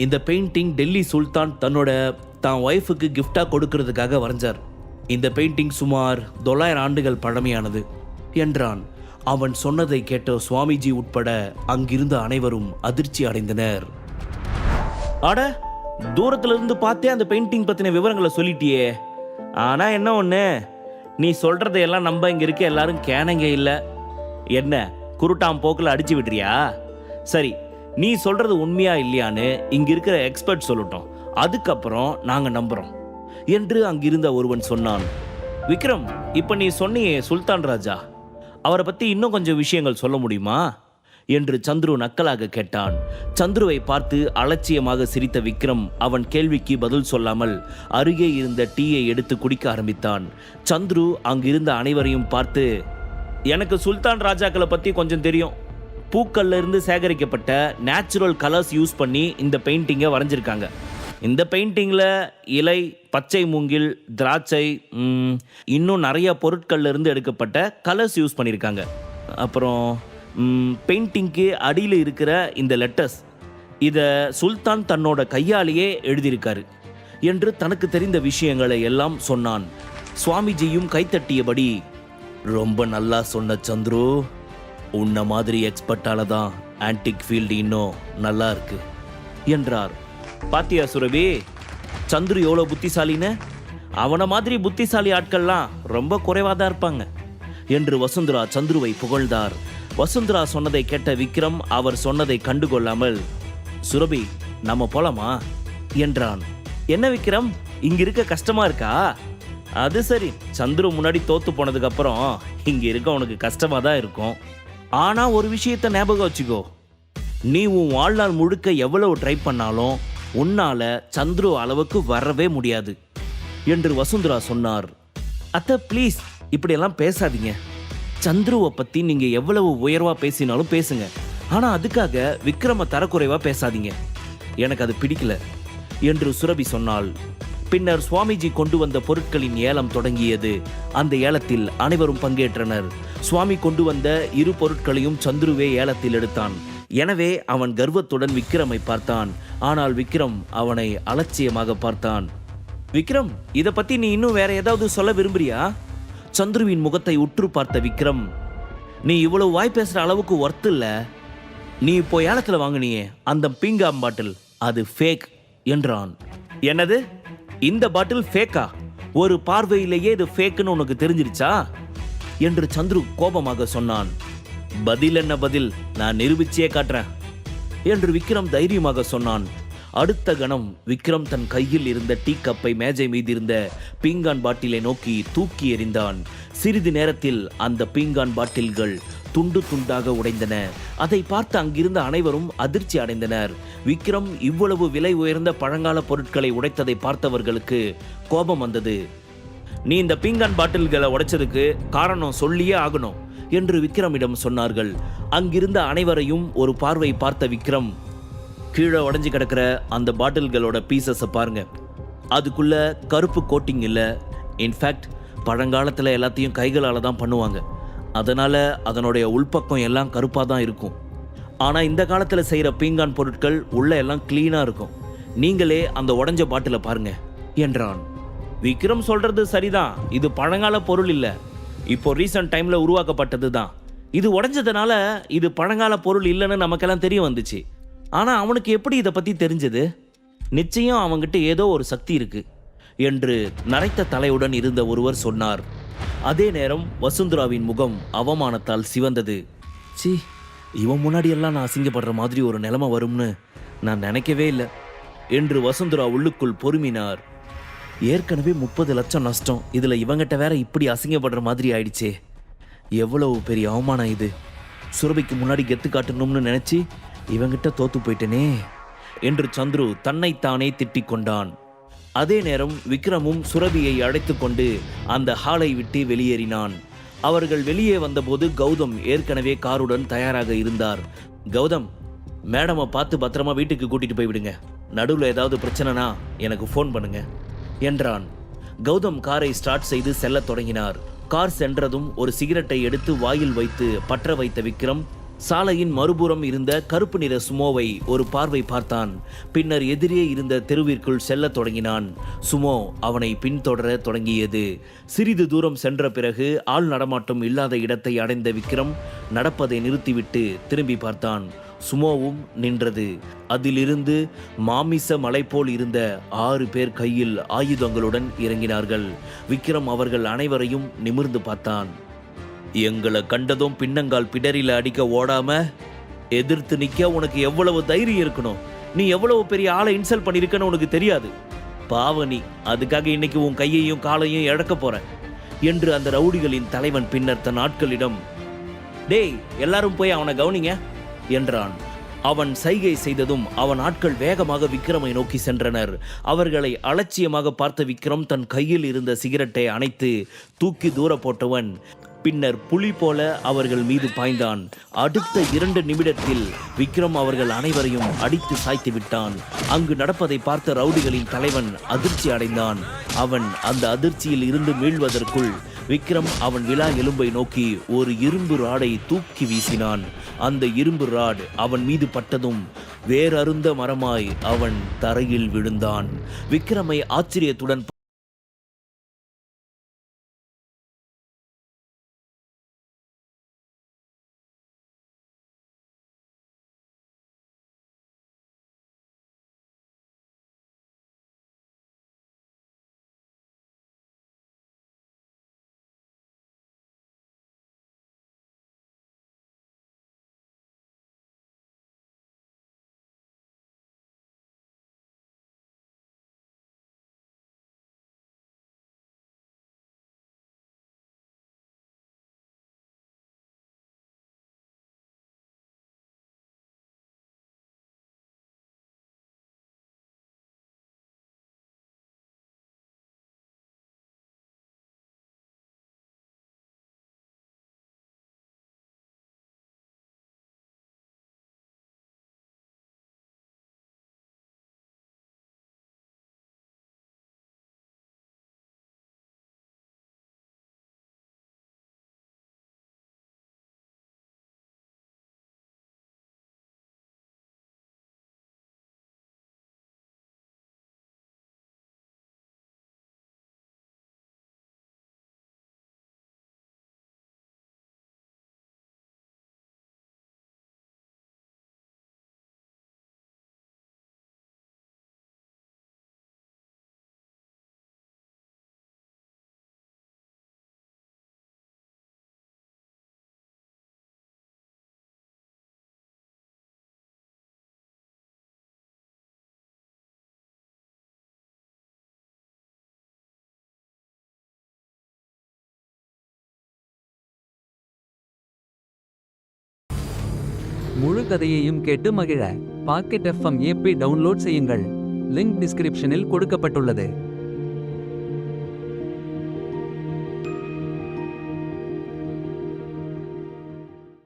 இந்த பெயிண்டிங் டெல்லி சுல்தான் தான் ஒய்ஃபுக்கு கிஃப்டாக கொடுக்கறதுக்காக வரைஞ்சார். இந்த பெயிண்டிங் சுமார் 900 ஆண்டுகள் பழமையானது என்றான். அவன் சொன்னதை கேட்ட சுவாமிஜி உட்பட அங்கிருந்த அனைவரும் அதிர்ச்சி அடைந்தனர். அட, தூரத்திலிருந்து பார்த்தே அந்த பெயிண்டிங் பற்றின விவரங்களை சொல்லிட்டியே. ஆனால் என்ன ஒன்று, நீ சொல்கிறதையெல்லாம் நம்ப இங்கே இருக்க எல்லாரும் கேனங்க இல்லை. என்ன குருட்டாம் போக்கில் அடிச்சு விடுறியா? சரி, நீ சொல்கிறது உண்மையா இல்லையான்னு இங்கே இருக்கிற எக்ஸ்பர்ட் சொல்லட்டும், அதுக்கப்புறம் நாங்கள் நம்புகிறோம் என்று அங்கிருந்த ஒருவன் சொன்னான். விக்ரம், இப்போ நீ சொன்னியே சுல்தான் ராஜா, அவரை பற்றி இன்னும் கொஞ்சம் விஷயங்கள் சொல்ல முடியுமா என்று சந்துரு நக்கலாக கேட்டான். சந்துருவை பார்த்து அலட்சியமாக சிரித்த விக்ரம் அவன் கேள்விக்கு பதில் சொல்லாமல் அருகே இருந்த டீயை எடுத்து குடிக்க ஆரம்பித்தான். சந்துரு அங்கிருந்த அனைவரையும் பார்த்து, எனக்கு சுல்தான் ராஜாக்களை பற்றி கொஞ்சம் தெரியும். பூக்கள்ல இருந்து சேகரிக்கப்பட்ட நேச்சுரல் கலர்ஸ் யூஸ் பண்ணி இந்த பெயிண்டிங்கை வரைஞ்சிருக்காங்க. இந்த பெயிண்டிங்கில் இலை, பச்சை மூங்கில், திராட்சை, இன்னும் நிறைய பொருட்கள்ல இருந்து எடுக்கப்பட்ட கலர்ஸ் யூஸ் பண்ணியிருக்காங்க. அப்புறம் பெயிண்டிங்க்கு அடியில் இருக்கிற இந்த லெட்டர்ஸ், இதை சுல்தான் தன்னோட கையாலேயே எழுதியிருக்காரு என்று தனக்கு தெரிந்த விஷயங்களை எல்லாம் சொன்னான். சுவாமிஜியும் கைத்தட்டியபடி, ரொம்ப நல்லா சொன்ன சந்துரு, உன்ன மாதிரி எக்ஸ்பர்ட்டால தான் ஆன்டிக் ஃபீல்டு இன்னும் நல்லா இருக்கு என்றார். பாத்தியா சுரபி, சந்துரு எவ்வளோ புத்திசாலின்னு? அவனை மாதிரி புத்திசாலி ஆட்கள்லாம் ரொம்ப குறைவாக தான் இருப்பாங்க என்று வசுந்தரா சந்துருவை புகழ்ந்தார். வசுந்தரா சொன்னதை கேட்ட விக்ரம் அவர் சொன்னதை கண்டுகொள்ளாமல், சுரபி நம்ம போலாமா என்றான். என்ன விக்ரம், இங்க இருக்க கஷ்டமா இருக்கா? அது சரி, சந்துரு முன்னாடி தோத்து போனதுக்கு அப்புறம் இங்க இருக்க உனக்கு கஷ்டமா தான் இருக்கும். ஆனா ஒரு விஷயத்த ஞாபகம் வச்சுக்கோ, நீ உன் வாழ்நாள் முழுக்க எவ்வளவு ட்ரை பண்ணாலும் உன்னால சந்துரு அளவுக்கு வரவே முடியாது என்று வசுந்தரா சொன்னார். அத்தை ப்ளீஸ் இப்படியெல்லாம் பேசாதீங்க. சந்துருவை பத்தி நீங்க எவ்வளவு உயர்வா பேசினாலும் பேசுங்க, ஆனா அதுக்காக விக்ரம தரக்குறைவா பேசாதீங்க, எனக்கு அது பிடிக்கல என்று சுரபி சொன்னாள். பின்னர் சுவாமிஜி கொண்டு வந்த பொருட்களின் ஏலம் தொடங்கியது. அந்த ஏலத்தில் அனைவரும் பங்கேற்றனர். சுவாமி கொண்டு வந்த இரு பொருட்களையும் சந்துருவே ஏலத்தில் எடுத்தான். எனவே அவன் கர்வத்துடன் விக்ரமை பார்த்தான். ஆனால் விக்ரம் அவனை அலட்சியமாக பார்த்தான். விக்ரம், இதை பத்தி நீ இன்னும் வேற ஏதாவது சொல்ல விரும்புறியா? சந்துருவின் முகத்தை உற்று பார்த்த விக்ரம், நீ இவ்வளவு வாய் பேசுற அளவுக்கு ஒர்த் இல்ல. நீ இப்போ ஏலத்துல வாங்கினியே அந்த பீங்காம் பாட்டில், அது ஃபேக் என்றான். என்னது, இந்த பாட்டில் ஃபேக்கா? ஒரு பார்வையிலேயே இது ஃபேக்குன்னு உனக்கு தெரிஞ்சிருச்சா என்று சந்துரு கோபமாக சொன்னான். பதில் என்ன பதில், நான் நிரூபிச்சே காட்டுறேன் என்று விக்ரம் தைரியமாக சொன்னான். அடுத்த கணம் விக்ரம் தன் கையில் இருந்த டீ கப்பை மேஜை மீது இருந்த பீங்கான் பாட்டிலை நோக்கி தூக்கி எறிந்தான். சிறிது நேரத்தில் அந்த பீங்கான் பாட்டில்கள் துண்டு துண்டாக உடைந்தன. அதை பார்த்து அங்கிருந்த அனைவரும் அதிர்ச்சி அடைந்தனர். விக்ரம் இவ்வளவு விலை உயர்ந்த பழங்கால பொருட்களை உடைத்ததை பார்த்தவர்களுக்கு கோபம் வந்தது. நீ இந்த பீங்கான் பாட்டில்களை உடைச்சதுக்கு காரணம் சொல்லியே ஆகணும் என்று விக்ரமிடம் சொன்னார்கள். அங்கிருந்த அனைவரையும் ஒரு பார்வை பார்த்த விக்ரம், கீழே உடைஞ்சு கிடக்கிற அந்த பாட்டில்களோட பீசஸை பாருங்க, அதுக்குள்ள கருப்பு கோட்டிங் இல்லை. இன்ஃபேக்ட் பழங்காலத்தில் எல்லாத்தையும் கைகளால் தான் பண்ணுவாங்க, அதனால அதனுடைய உள்பக்கம் எல்லாம் கருப்பாக தான் இருக்கும். ஆனால் இந்த காலத்தில் செய்கிற பீங்கான் பொருட்கள் உள்ள எல்லாம் கிளீனாக இருக்கும். நீங்களே அந்த உடைஞ்ச பாட்டிலை பாருங்க என்றான். விக்ரம் சொல்றது சரிதான், இது பழங்கால பொருள் இல்லை, இப்போ ரீசன்ட் டைம்ல உருவாக்கப்பட்டது தான். இது உடைஞ்சதுனால இது பழங்கால பொருள் இல்லைன்னு நமக்கெல்லாம் தெரிய வந்துச்சு. ஆனா அவனுக்கு எப்படி இதை பத்தி தெரிஞ்சது? நிச்சயம் அவங்கிட்ட ஏதோ ஒரு சக்தி இருக்கு என்று நரைத்த தலையுடன் இருந்த ஒருவர் சொன்னார். அதே நேரம் வசுந்தராவின் முகம் அவமானத்தால் சிவந்தது. சி, இவன் முன்னாடியெல்லாம் நான் அசிங்கப்படுற மாதிரி ஒரு நிலைமை வரும்னு நான் நினைக்கவே இல்லை என்று வசுந்தரா உள்ளுக்குள் பொறுமினார். ஏற்கனவே 30 லட்சம் நஷ்டம், இதுல இவங்கிட்ட வேற இப்படி அசிங்கப்படுற மாதிரி ஆயிடுச்சே, எவ்வளவு பெரிய அவமானம் இது. சுரபிக்கு முன்னாடி கெத்து காட்டணும்னு நினைச்சு இவங்கிட்ட தோத்து போயிட்டனே என்று சந்துரு தன்னைத்தானே திட்டிக் கொண்டான். அதே நேரம் விக்ரமும் சுரபியை அழைத்து கொண்டு அந்த ஹாலை விட்டு வெளியேறினான். அவர்கள் வெளியே வந்தபோது கௌதம் ஏற்கனவே காருடன் தயாராக இருந்தார். கௌதம், மேடமை பார்த்து பத்திரமா வீட்டுக்கு கூட்டிட்டு போய் விடுங்க, நடுவில் ஏதாவது பிரச்சனைனா எனக்கு ஃபோன் பண்ணுங்க என்றான். கௌதம் காரை ஸ்டார்ட் செய்து செல்ல தொடங்கினார். கார் சென்றதும் ஒரு சிகரெட்டை எடுத்து வாயில் வைத்து பற்ற வைத்த விக்ரம், சாலையின் மறுபுறம் இருந்த கருப்பு நிற சுமோவை ஒரு பார்வை பார்த்தான். பின்னர் எதிரே இருந்த தெருவிற்குள் செல்லத் தொடங்கினான். சுமோ அவனை பின்தொடர தொடங்கியது. சிறிது தூரம் சென்ற பிறகு ஆள் நடமாட்டம் இல்லாத இடத்தை அடைந்த விக்ரம் நடப்பதை நிறுத்திவிட்டு திரும்பி பார்த்தான். சுமோவும் நின்றது. அதிலிருந்து மாமிச மலை போல் இருந்த 6 பேர் கையில் ஆயுதங்களுடன் இறங்கினார்கள். விக்ரம் அவர்கள் அனைவரையும் நிமிர்ந்து பார்த்தான். எங்களை கண்டதும் பின்னங்கால் பிடரில அடிக்க ஓடாம எதிர்த்து நிக்க உனக்கு எவ்வளவு தைரியம் இருக்கணும்? நீ எவ்வளவு பெரிய ஆளை இன்சல்ட் பண்ணிருக்கன்னு உனக்கு தெரியாது. பாவனி, அதுக்காக இன்னைக்கு உன் கையையும் காலையும் இழக்க போற என்று அந்த ரவுடிகளின் தலைவன் பின்னர் தன் ஆட்களிடம், டேய் எல்லாரும் போய் அவனை கவனிங்க என்றான். அவன் சைகை செய்ததும் அவன் ஆட்கள் வேகமாக விக்ரமை நோக்கி சென்றனர். அவர்களை அலட்சியமாக பார்த்த விக்ரம் தன் கையில் இருந்த சிகரெட்டை அணைத்து தூக்கி தூர போட்டவன் பின்னர் புலி போல அவர்கள் மீது பாய்ந்தான். அடுத்த 2 நிமிடத்தில் விக்ரம் அவர்கள் அனைவரையும் அடித்து சாய்த்து விட்டான். அங்கு நடப்பதை பார்த்த ரவுடிகளின் தலைவன் அதிர்ச்சி அடைந்தான். அவன் அந்த அதிர்ச்சியில் இருந்து மீள்வதற்குள் விக்ரம் அவன் விலா எலும்பை நோக்கி ஒரு இரும்பு ராடை தூக்கி வீசினான். அந்த இரும்பு ராட் அவன் மீது பட்டதும் வேறறுந்த மரமாய் அவன் தரையில் விழுந்தான். விக்ரமை ஆச்சரியத்துடன் முழு கதையையும் கேட்டு மகிழ பாக்கெட் FM ஆப்பை டவுன்லோட் செய்யுங்கள். லிங்க் டிஸ்கிரிப்ஷனில் கொடுக்கப்பட்டுள்ளது.